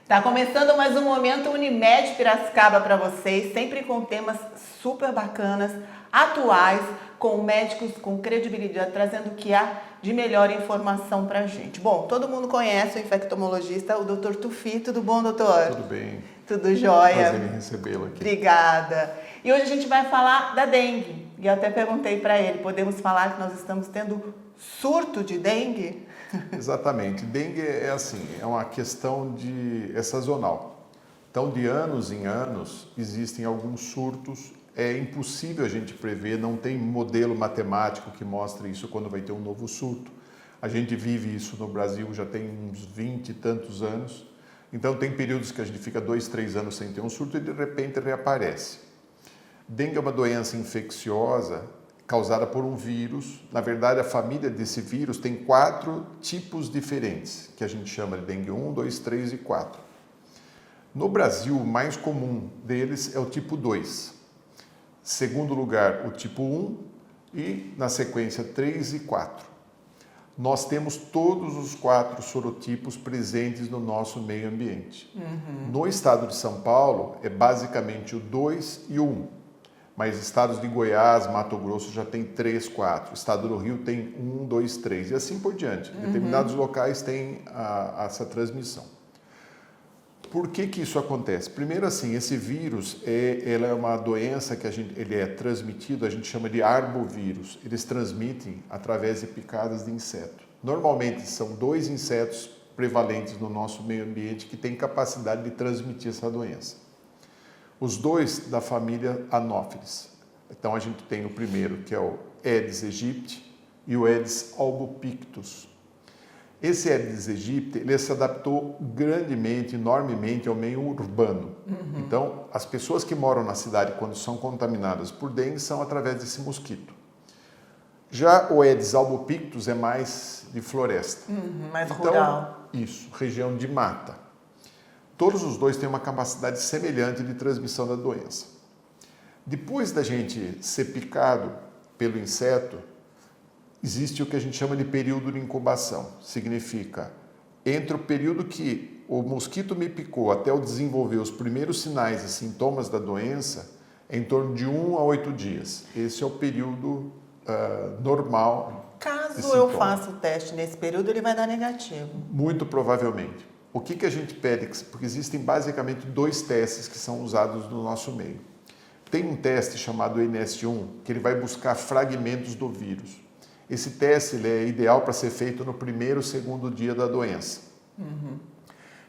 Tá começando mais um Momento Unimed Piracicaba para vocês, sempre com temas super bacanas, atuais, com médicos com credibilidade, trazendo o que há de melhor informação para a gente. Bom, todo mundo conhece o infectomologista, o Dr. Tufi. Tudo bom, doutor? Tudo bem. Tudo jóia. Prazer em recebê-lo aqui. Obrigada. E hoje a gente vai falar da dengue. E eu até perguntei para ele, podemos falar que nós estamos tendo surto de dengue? Exatamente. Dengue é assim, é uma questão é sazonal. Então, de anos em anos, existem alguns surtos. É impossível a gente prever, não tem modelo matemático que mostre isso quando vai ter um novo surto. A gente vive isso no Brasil já tem uns 20 e tantos anos. Então, tem períodos que a gente fica 2, 3 anos sem ter um surto e de repente reaparece. Dengue é uma doença infecciosa causada por um vírus. Na verdade, a família desse vírus tem 4 tipos diferentes, que a gente chama de dengue 1, 2, 3 e 4. No Brasil, o mais comum deles é o tipo 2. Segundo lugar, o tipo 1 e, na sequência, 3 e 4. Nós temos todos os 4 sorotipos presentes no nosso meio ambiente. No estado de São Paulo, é basicamente o 2 e o 1. Mas estados de Goiás, Mato Grosso já tem 3, 4. O estado do Rio tem 1, 2, 3 e assim por diante. Determinados locais têm essa transmissão. Por que isso acontece? Primeiro assim, esse vírus ela é uma doença que ele é transmitido, a gente chama de arbovírus. Eles transmitem através de picadas de inseto. Normalmente são 2 insetos prevalentes no nosso meio ambiente que têm capacidade de transmitir essa doença. Os 2 da família Anopheles. Então a gente tem o primeiro, que é o Aedes aegypti e o Aedes albopictus. Esse Aedes aegypti, ele se adaptou grandemente, enormemente ao meio urbano. Então, as pessoas que moram na cidade quando são contaminadas por dengue são através desse mosquito. Já o Aedes albopictus é mais de floresta. Mais então, rural. Isso, região de mata. Todos os 2 têm uma capacidade semelhante de transmissão da doença. Depois da gente ser picado pelo inseto, existe o que a gente chama de período de incubação. Significa, entre o período que o mosquito me picou até eu desenvolver os primeiros sinais e sintomas da doença, é em torno de 1 a 8 dias. Esse é o período normal. Caso eu faça o teste nesse período, ele vai dar negativo. Muito provavelmente. O que a gente pede? Porque existem basicamente 2 testes que são usados no nosso meio. Tem um teste chamado NS1, que ele vai buscar fragmentos do vírus. Esse teste ele é ideal para ser feito no primeiro ou segundo dia da doença.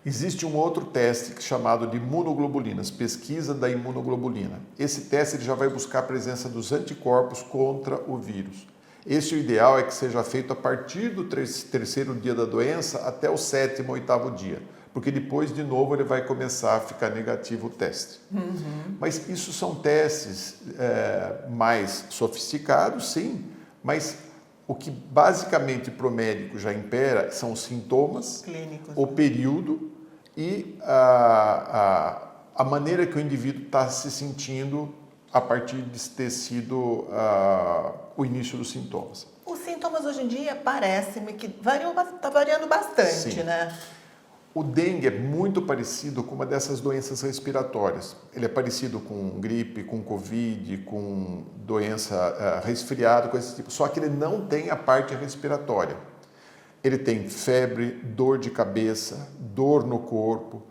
Existe um outro teste chamado de imunoglobulinas, pesquisa da imunoglobulina. Esse teste ele já vai buscar a presença dos anticorpos contra o vírus. Esse o ideal é que seja feito a partir do terceiro dia da doença até o 7º, 8º dia, porque depois, de novo, ele vai começar a ficar negativo o teste. Mas isso são testes mais sofisticados, sim, mas o que basicamente para o médico já impera são os sintomas, clínicos, o período e a maneira que o indivíduo está se sentindo a partir de ter sido o início dos sintomas. Os sintomas hoje em dia parece-me que está variando bastante, Sim. né? O dengue é muito parecido com uma dessas doenças respiratórias. Ele é parecido com gripe, com covid, com doença resfriado, coisa desse tipo. Só que ele não tem a parte respiratória. Ele tem febre, dor de cabeça, dor no corpo.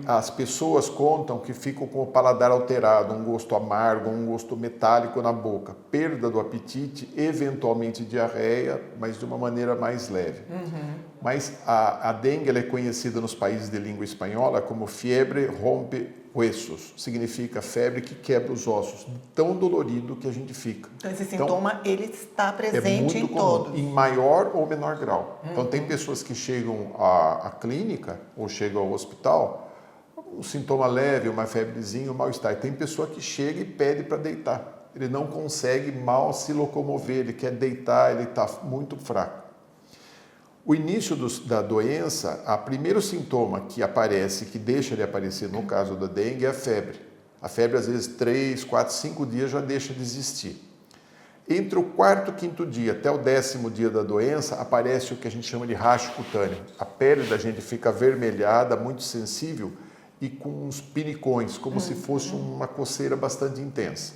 As pessoas contam que ficam com o paladar alterado, um gosto amargo, um gosto metálico na boca, perda do apetite, eventualmente diarreia, mas de uma maneira mais leve. Mas a dengue ela é conhecida nos países de língua espanhola como fiebre rompe huesos, significa febre que quebra os ossos, tão dolorido que a gente fica. Então esse sintoma ele está presente em comum, todos. em maior ou menor grau. Então tem pessoas que chegam à clínica ou chegam ao hospital, um sintoma leve, uma febrezinha, um mal-estar. Tem pessoa que chega e pede para deitar. Ele não consegue mal se locomover, ele quer deitar, ele está muito fraco. O início da doença, o primeiro sintoma que aparece, que deixa de aparecer no caso da dengue, é a febre. A febre, às vezes, 3, 4, 5 dias já deixa de existir. Entre o quarto e quinto dia até o 10º dia da doença, aparece o que a gente chama de racho cutâneo. A pele da gente fica avermelhada, muito sensível e com uns pinicões, como se fosse uma coceira bastante intensa.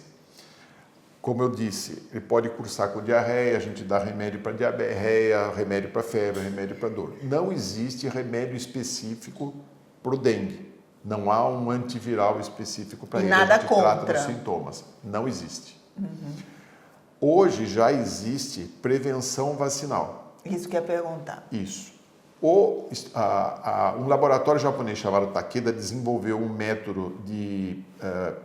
Como eu disse, ele pode cursar com diarreia, a gente dá remédio para diarreia, remédio para febre, remédio para dor. Não existe remédio específico para o dengue. Não há um antiviral específico para ele. Nada a gente trata contra. dos sintomas. Não existe. Hoje já existe prevenção vacinal. Isso que eu ia perguntar. Isso. Um laboratório japonês chamado Takeda desenvolveu um método de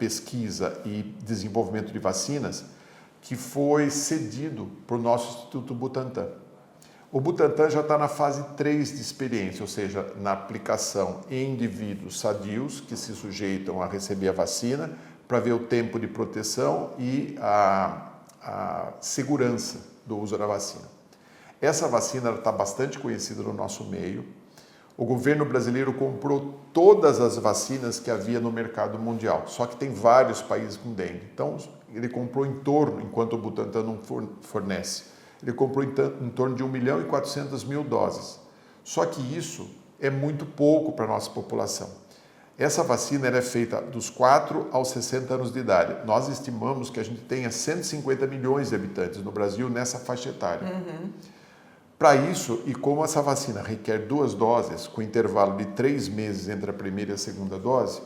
pesquisa e desenvolvimento de vacinas que foi cedido para o nosso Instituto Butantan. O Butantan já está na fase 3 de experiência, ou seja, na aplicação em indivíduos sadios que se sujeitam a receber a vacina para ver o tempo de proteção e a segurança do uso da vacina. Essa vacina está bastante conhecida no nosso meio. O governo brasileiro comprou todas as vacinas que havia no mercado mundial, só que tem vários países com dengue. Então, ele comprou em torno, enquanto o Butantan não fornece, ele comprou em torno de 1.400.000 doses. Só que isso é muito pouco para a nossa população. Essa vacina é feita dos 4 aos 60 anos de idade. Nós estimamos que a gente tenha 150 milhões de habitantes no Brasil nessa faixa etária. Para isso, e como essa vacina requer 2 doses, com intervalo de 3 meses entre a primeira e a segunda dose,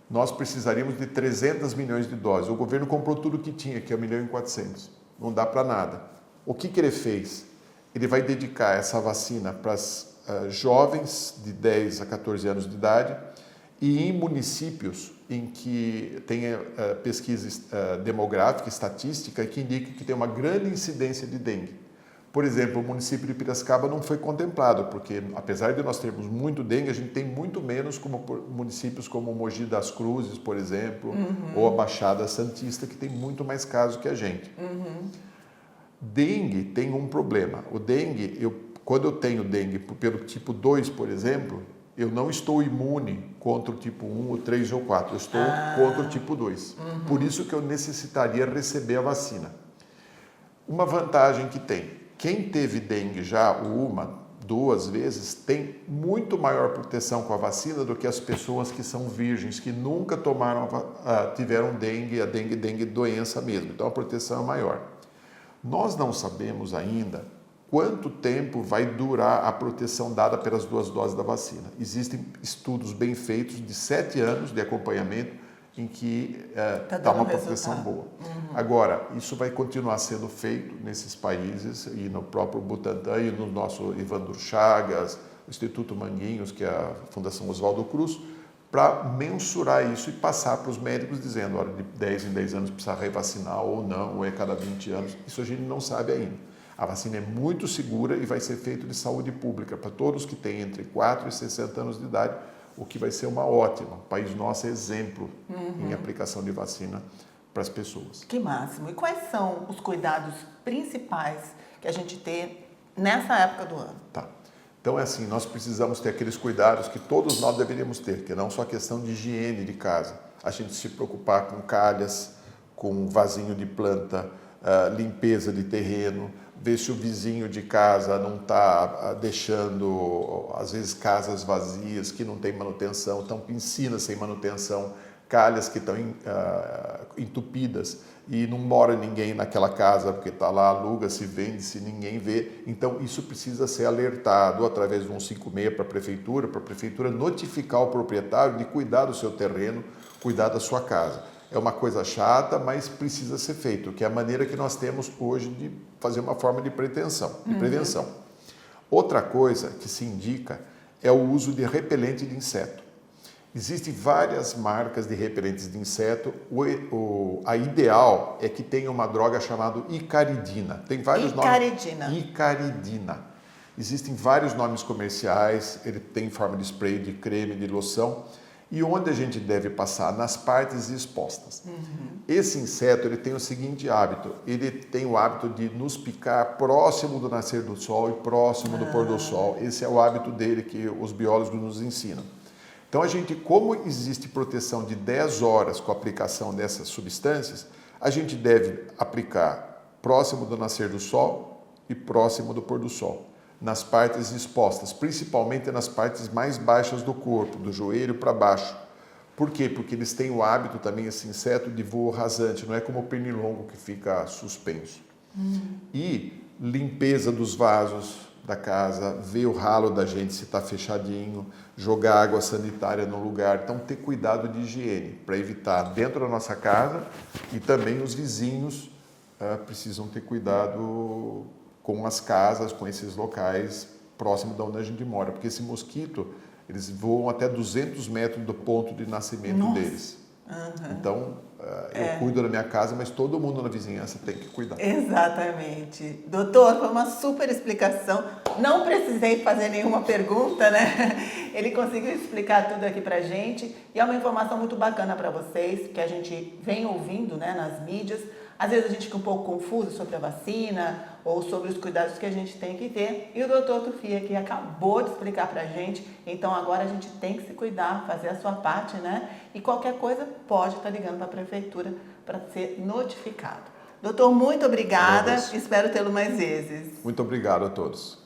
nós precisaríamos de 300 milhões de doses. O governo comprou tudo que tinha, que é 1.400.000. Não dá para nada. O que ele fez? Ele vai dedicar essa vacina para as jovens de 10 a 14 anos de idade e em municípios em que tem pesquisa demográfica, estatística, que indica que tem uma grande incidência de dengue. Por exemplo, o município de Piracicaba não foi contemplado, porque apesar de nós termos muito dengue, a gente tem muito menos como municípios como Mogi das Cruzes, por exemplo, ou a Baixada Santista, que tem muito mais casos que a gente. Dengue tem um problema. O dengue, quando eu tenho dengue pelo tipo 2, por exemplo, eu não estou imune contra o tipo 1, o 3 ou 4, eu estou contra o tipo 2. Por isso que eu necessitaria receber a vacina. Uma vantagem que tem, quem teve dengue já 1, 2 vezes, tem muito maior proteção com a vacina do que as pessoas que são virgens, que nunca tiveram dengue, a dengue doença mesmo. Então a proteção é maior. Nós não sabemos ainda quanto tempo vai durar a proteção dada pelas 2 doses da vacina. Existem estudos bem feitos de 7 anos de acompanhamento em que dá uma proteção boa. Agora, isso vai continuar sendo feito nesses países e no próprio Butantan e no nosso Evandro Chagas, o Instituto Manguinhos, que é a Fundação Oswaldo Cruz, para mensurar isso e passar para os médicos dizendo, olha, de 10 em 10 anos precisa revacinar ou não, ou é cada 20 anos. Isso a gente não sabe ainda. A vacina é muito segura e vai ser feita de saúde pública para todos que têm entre 4 e 60 anos de idade, o que vai ser uma ótima. O país nosso é exemplo em aplicação de vacina para as pessoas. Que máximo. E quais são os cuidados principais que a gente tem nessa época do ano? Tá. Então é assim, nós precisamos ter aqueles cuidados que todos nós deveríamos ter, que não só questão de higiene de casa. A gente se preocupar com calhas, com vasinho de planta, limpeza de terreno, ver se o vizinho de casa não está deixando, às vezes, casas vazias que não tem manutenção, estão piscinas sem manutenção, calhas que estão entupidas e não mora ninguém naquela casa porque está lá, aluga-se, vende-se, ninguém vê. Então, isso precisa ser alertado através de um 156 para a prefeitura notificar o proprietário de cuidar do seu terreno, cuidar da sua casa. É uma coisa chata, mas precisa ser feito, que é a maneira que nós temos hoje de fazer uma forma de prevenção. Outra coisa que se indica é o uso de repelente de inseto. Existem várias marcas de repelentes de inseto. A ideal é que tenha uma droga chamada icaridina. Tem vários nomes. Icaridina. Existem vários nomes comerciais, ele tem em forma de spray, de creme, de loção. E onde a gente deve passar? Nas partes expostas. Esse inseto ele tem o seguinte hábito, ele tem o hábito de nos picar próximo do nascer do sol e próximo do pôr do sol. Esse é o hábito dele que os biólogos nos ensinam. Então, como existe proteção de 10 horas com a aplicação dessas substâncias, a gente deve aplicar próximo do nascer do sol e próximo do pôr do sol, nas partes expostas, principalmente nas partes mais baixas do corpo, do joelho para baixo. Por quê? Porque eles têm o hábito também, esse inseto, de voo rasante, não é como o pernilongo que fica suspenso. E limpeza dos vasos da casa, ver o ralo da gente se está fechadinho, jogar água sanitária no lugar. Então, ter cuidado de higiene para evitar dentro da nossa casa, e também os vizinhos precisam ter cuidado com as casas, com esses locais próximos de onde a gente mora, porque esse mosquito, eles voam até 200 metros do ponto de nascimento deles. Então, eu cuido da minha casa, mas todo mundo na vizinhança tem que cuidar. Exatamente. Doutor, foi uma super explicação. Não precisei fazer nenhuma pergunta, né? Ele conseguiu explicar tudo aqui pra gente. E é uma informação muito bacana para vocês, que a gente vem ouvindo, né, nas mídias. Às vezes a gente fica um pouco confuso sobre a vacina ou sobre os cuidados que a gente tem que ter. E o doutor Tufi aqui acabou de explicar pra gente. Então agora a gente tem que se cuidar, fazer a sua parte, né? E qualquer coisa pode estar ligando para a prefeitura para ser notificado. Doutor, muito obrigada. Espero tê-lo mais vezes. Muito obrigado a todos.